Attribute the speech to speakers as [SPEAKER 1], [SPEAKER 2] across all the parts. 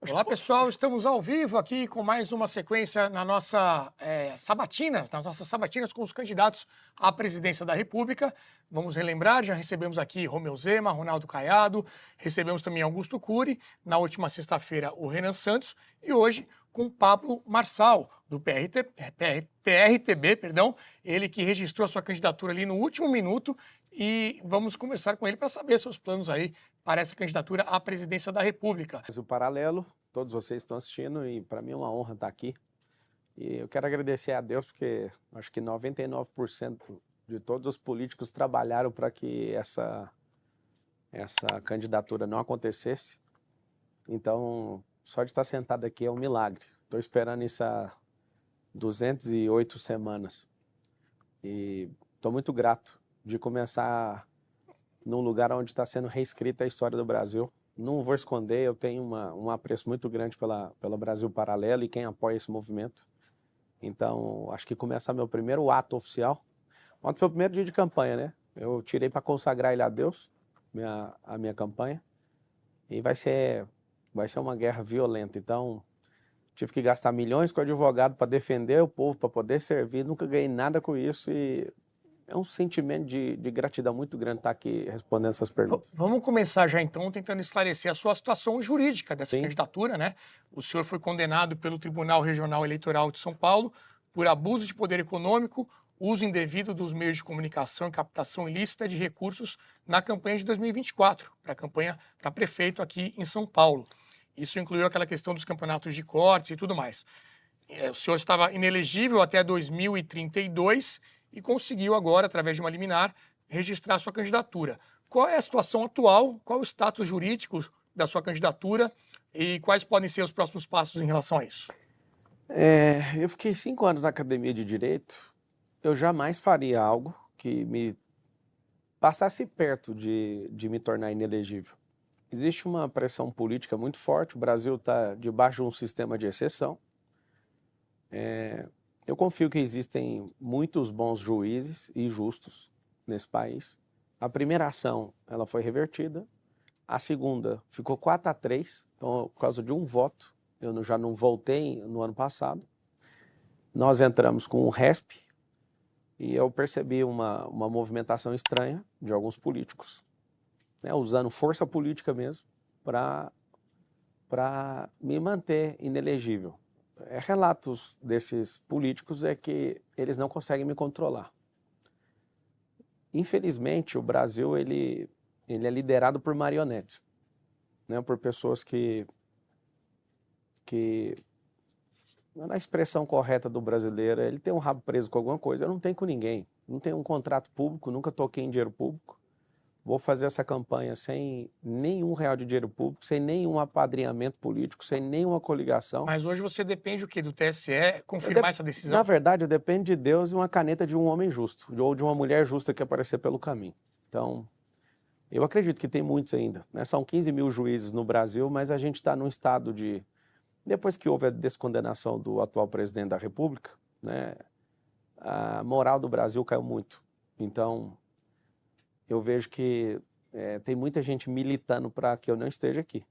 [SPEAKER 1] Olá pessoal, estamos ao vivo aqui com mais uma sequência na nossa sabatinas, nas nossas sabatinas com os candidatos à presidência da República. Vamos relembrar, já recebemos aqui Romeu Zema, Ronaldo Caiado, recebemos também Augusto Cury, na última sexta-feira o Renan Santos e hoje com Pablo Marçal, do PRTB, perdão, ele que registrou a sua candidatura ali no último minuto e vamos conversar com ele para saber seus planos aí para essa candidatura à presidência da República.
[SPEAKER 2] O Paralelo, todos vocês estão assistindo e para mim é uma honra estar aqui. E eu quero agradecer a Deus porque acho que 99% de todos os políticos trabalharam para que essa candidatura não acontecesse. Então, só de estar sentado aqui é um milagre. Estou esperando isso há 208 semanas. E estou muito grato de começar num lugar onde está sendo reescrita a história do Brasil. Não vou esconder, eu tenho um apreço muito grande pela Brasil Paralelo e quem apoia esse movimento. Então, acho que começar meu primeiro ato oficial. Ontem foi o primeiro dia de campanha, né? Eu tirei para consagrar ele a Deus, a minha campanha. E vai ser uma guerra violenta. Então, tive que gastar milhões com advogado para defender o povo, para poder servir. Nunca ganhei nada com isso e é um sentimento de gratidão muito grande estar aqui respondendo essas perguntas.
[SPEAKER 1] Vamos começar já então tentando esclarecer a sua situação jurídica dessa
[SPEAKER 2] Sim.
[SPEAKER 1] candidatura, né? O senhor foi condenado pelo Tribunal Regional Eleitoral de São Paulo por abuso de poder econômico, uso indevido dos meios de comunicação e captação ilícita de recursos na campanha de 2024, para a campanha para prefeito aqui em São Paulo. Isso incluiu aquela questão dos campeonatos de cortes e tudo mais. O senhor estava inelegível até 2032 e conseguiu agora, através de uma liminar, registrar sua candidatura. Qual é a situação atual? Qual é o status jurídico da sua candidatura e quais podem ser os próximos passos em relação a isso?
[SPEAKER 2] Eu fiquei 5 anos na academia de Direito. Eu jamais faria algo que me passasse perto de me tornar inelegível. Existe uma pressão política muito forte, o Brasil está debaixo de um sistema de exceção. Eu confio que existem muitos bons juízes e justos nesse país. A primeira ação ela foi revertida, a segunda ficou 4-3, então por causa de um voto, eu já não voltei no ano passado. Nós entramos com um RESP e eu percebi uma movimentação estranha de alguns políticos, né, usando força política mesmo para me manter inelegível. Relatos desses políticos é que eles não conseguem me controlar. Infelizmente, o Brasil ele é liderado por marionetes, né, por pessoas que na expressão correta do brasileiro, ele tem um rabo preso com alguma coisa. Eu não tenho com ninguém, não tenho um contrato público, nunca toquei em dinheiro público. Vou fazer essa campanha sem nenhum real de dinheiro público, sem nenhum apadrinhamento político, sem nenhuma coligação.
[SPEAKER 1] Mas hoje você depende o quê? Do TSE confirmar essa decisão?
[SPEAKER 2] Na verdade, eu dependo de Deus e uma caneta de um homem justo, ou de uma mulher justa que aparecer pelo caminho. Então, eu acredito que tem muitos ainda, né? São 15 mil juízes no Brasil, mas a gente está num estado de... Depois que houve a descondenação do atual presidente da República, né, a moral do Brasil caiu muito. Então, eu vejo que tem muita gente militando para que eu não esteja aqui.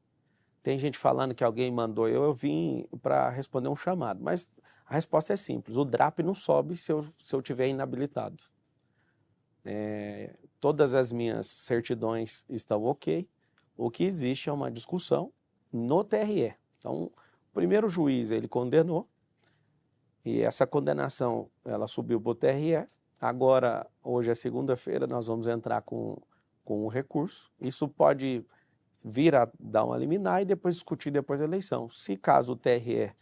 [SPEAKER 2] Tem gente falando que alguém mandou eu vim para responder um chamado, mas a resposta é simples, o DRAP não sobe se eu tiver inabilitado. Todas as minhas certidões estão ok, o que existe é uma discussão no TRE. Então, o primeiro juiz ele condenou, e essa condenação ela subiu para o TRE. Agora, hoje é segunda-feira, nós vamos entrar com um recurso. Isso pode vir a dar uma liminar e depois discutir depois da eleição. Se caso o TRE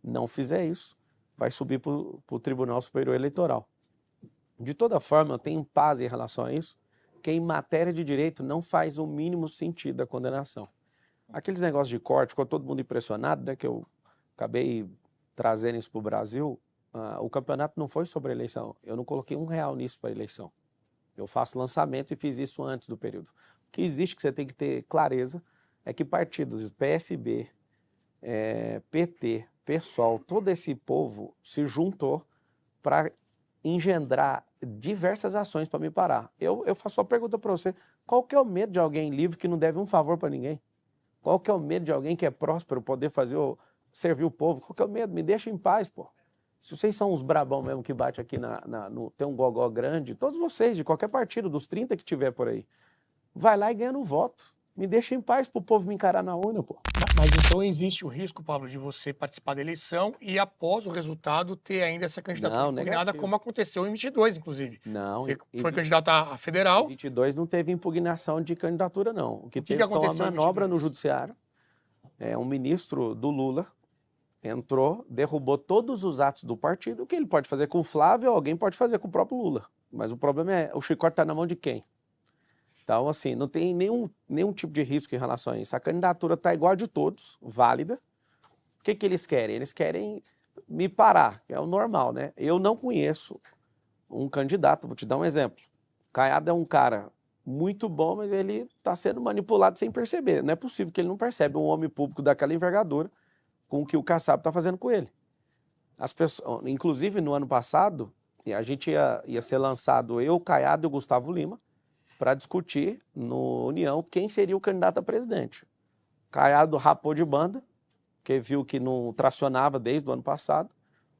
[SPEAKER 2] não fizer isso, vai subir para o Tribunal Superior Eleitoral. De toda forma, eu tenho paz em relação a isso, que em matéria de direito não faz o mínimo sentido a condenação. Aqueles negócios de corte, ficou todo mundo impressionado, né, que eu acabei trazendo isso para o Brasil. O campeonato não foi sobre a eleição. Eu não coloquei R$1 nisso para a eleição. Eu faço lançamentos e fiz isso antes do período. O que existe que você tem que ter clareza é que partidos PSB, PT, PSOL, todo esse povo se juntou para engendrar diversas ações para me parar. Eu faço uma pergunta para você, qual que é o medo de alguém livre que não deve um favor para ninguém? Qual que é o medo de alguém que é próspero poder servir o povo? Qual que é o medo? Me deixa em paz, pô. Se vocês são uns brabão mesmo que bate aqui tem um gogó grande, todos vocês, de qualquer partido, dos 30 que tiver por aí, vai lá e ganha no voto. Me deixa em paz pro povo me encarar na urna, pô.
[SPEAKER 1] Mas então existe o risco, Pablo, de você participar da eleição e após o resultado ter ainda essa candidatura
[SPEAKER 2] Não,
[SPEAKER 1] impugnada,
[SPEAKER 2] negativo.
[SPEAKER 1] como aconteceu em 22, inclusive.
[SPEAKER 2] Não.
[SPEAKER 1] Você foi candidato a federal.
[SPEAKER 2] Em 22 não teve impugnação de candidatura, não. O que teve foi uma
[SPEAKER 1] aconteceu em
[SPEAKER 2] manobra
[SPEAKER 1] 22?
[SPEAKER 2] no judiciário. Um ministro do Lula entrou, derrubou todos os atos do partido. O que ele pode fazer com o Flávio, alguém pode fazer com o próprio Lula. Mas o problema é, o chicote está na mão de quem? Então, assim, não tem nenhum tipo de risco em relação a isso. A candidatura está igual a de todos, válida. O que eles querem? Eles querem me parar, que é o normal, né? Eu não conheço um candidato, vou te dar um exemplo. Caiado é um cara muito bom, mas ele está sendo manipulado sem perceber. Não é possível que ele não percebe um homem público daquela envergadura com o que o Kassab está fazendo com ele. As pessoas, inclusive, no ano passado, a gente ia ser lançado eu, Caiado e o Gustavo Lima para discutir no União quem seria o candidato a presidente. Caiado rapou de banda, que viu que não tracionava desde o ano passado.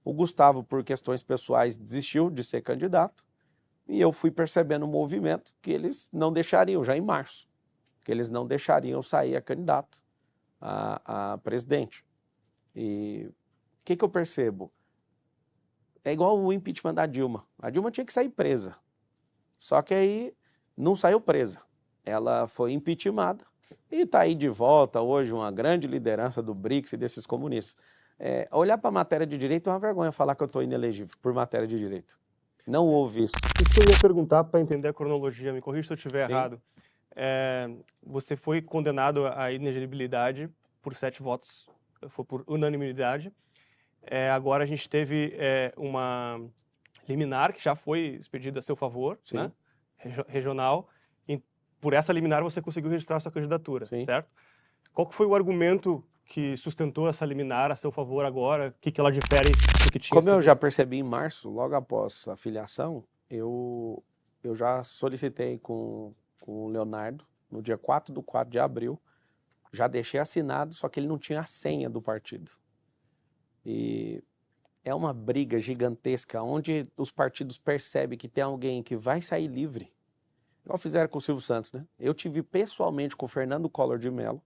[SPEAKER 2] O Gustavo, por questões pessoais, desistiu de ser candidato. E eu fui percebendo um movimento que eles não deixariam, já em março, que eles não deixariam sair a candidato a presidente. E o que eu percebo? É igual o impeachment da Dilma. A Dilma tinha que sair presa. Só que aí não saiu presa. Ela foi impeachmentada e está aí de volta hoje uma grande liderança do BRICS e desses comunistas. Olhar para a matéria de direito é uma vergonha falar que eu estou inelegível por matéria de direito. Não houve isso.
[SPEAKER 3] Isso eu ia perguntar para entender a cronologia, me corrija se eu estiver
[SPEAKER 2] Sim.
[SPEAKER 3] errado. Você foi condenado à inelegibilidade por 7 votos, foi por unanimidade. Agora a gente teve uma liminar que já foi expedida a seu favor,
[SPEAKER 2] Sim.
[SPEAKER 3] né? Regional. E por essa liminar você conseguiu registrar sua candidatura,
[SPEAKER 2] Sim.
[SPEAKER 3] certo? Qual que foi o argumento que sustentou essa liminar a seu favor agora? O que ela difere do que tinha
[SPEAKER 2] Como eu
[SPEAKER 3] sido?
[SPEAKER 2] já percebi em março, logo após a filiação, eu já solicitei com o Leonardo, no dia 4 de abril, já deixei assinado, só que ele não tinha a senha do partido. E é uma briga gigantesca, onde os partidos percebem que tem alguém que vai sair livre, igual fizeram com o Silvio Santos, né? Eu tive pessoalmente com o Fernando Collor de Mello.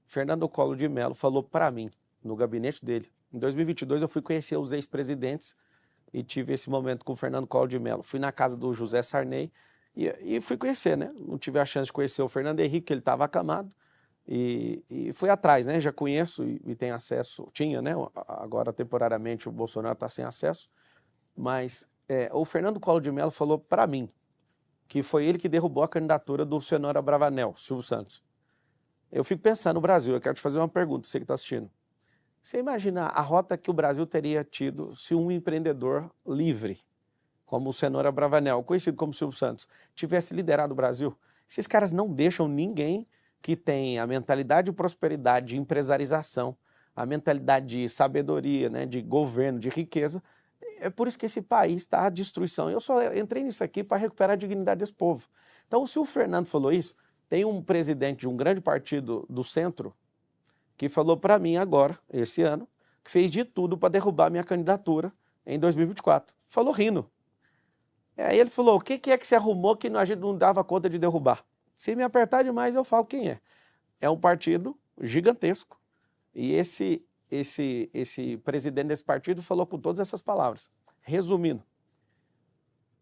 [SPEAKER 2] Fernando Collor de Mello falou para mim, no gabinete dele. Em 2022 eu fui conhecer os ex-presidentes e tive esse momento com o Fernando Collor de Mello. Fui na casa do José Sarney e fui conhecer, né? Não tive a chance de conhecer o Fernando Henrique, que ele estava acamado. E fui atrás, né? Já conheço e tenho acesso, tinha, né? Agora temporariamente o Bolsonaro está sem acesso. Mas o Fernando Collor de Mello falou para mim que foi ele que derrubou a candidatura do senhor Abravanel, Silvio Santos. Eu fico pensando no Brasil, eu quero te fazer uma pergunta, você que está assistindo. Você imagina a rota que o Brasil teria tido se um empreendedor livre, como o senhor Abravanel, conhecido como Silvio Santos, tivesse liderado o Brasil? Esses caras não deixam ninguém que tem a mentalidade de prosperidade, de empresarização, a mentalidade de sabedoria, né, de governo, de riqueza. É por isso que esse país está à destruição. Eu só entrei nisso aqui para recuperar a dignidade desse povo. Então, se o Fernando falou isso, tem um presidente de um grande partido do centro que falou para mim agora, esse ano, que fez de tudo para derrubar minha candidatura em 2024. Falou rindo. Aí ele falou, o que é que você arrumou que a gente não dava conta de derrubar? Se me apertar demais, eu falo quem é. É um partido gigantesco. E esse presidente desse partido falou com todas essas palavras. Resumindo,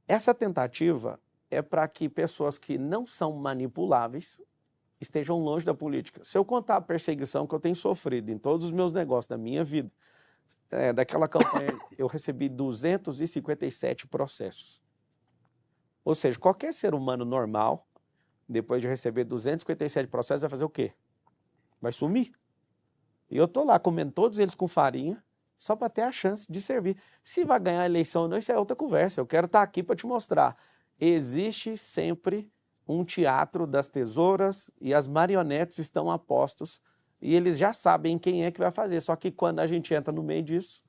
[SPEAKER 2] essa tentativa é para que pessoas que não são manipuláveis estejam longe da política. Se eu contar a perseguição que eu tenho sofrido em todos os meus negócios da minha vida, daquela campanha eu recebi 257 processos. Ou seja, qualquer ser humano normal, depois de receber 257 processos, vai fazer o quê? Vai sumir. E eu estou lá comendo todos eles com farinha, só para ter a chance de servir. Se vai ganhar a eleição ou não, isso é outra conversa. Eu quero estar aqui para te mostrar. Existe sempre um teatro das tesouras e as marionetes estão a postos e eles já sabem quem é que vai fazer. Só que quando a gente entra no meio disso,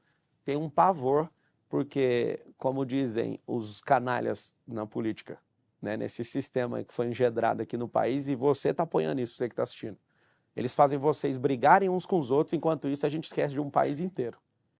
[SPEAKER 2] tem um pavor, porque, como dizem os canalhas na política, né, nesse sistema que foi engendrado aqui no país, e você está apoiando isso, você que está assistindo. Eles fazem vocês brigarem uns com os outros, enquanto isso a gente esquece de um país inteiro.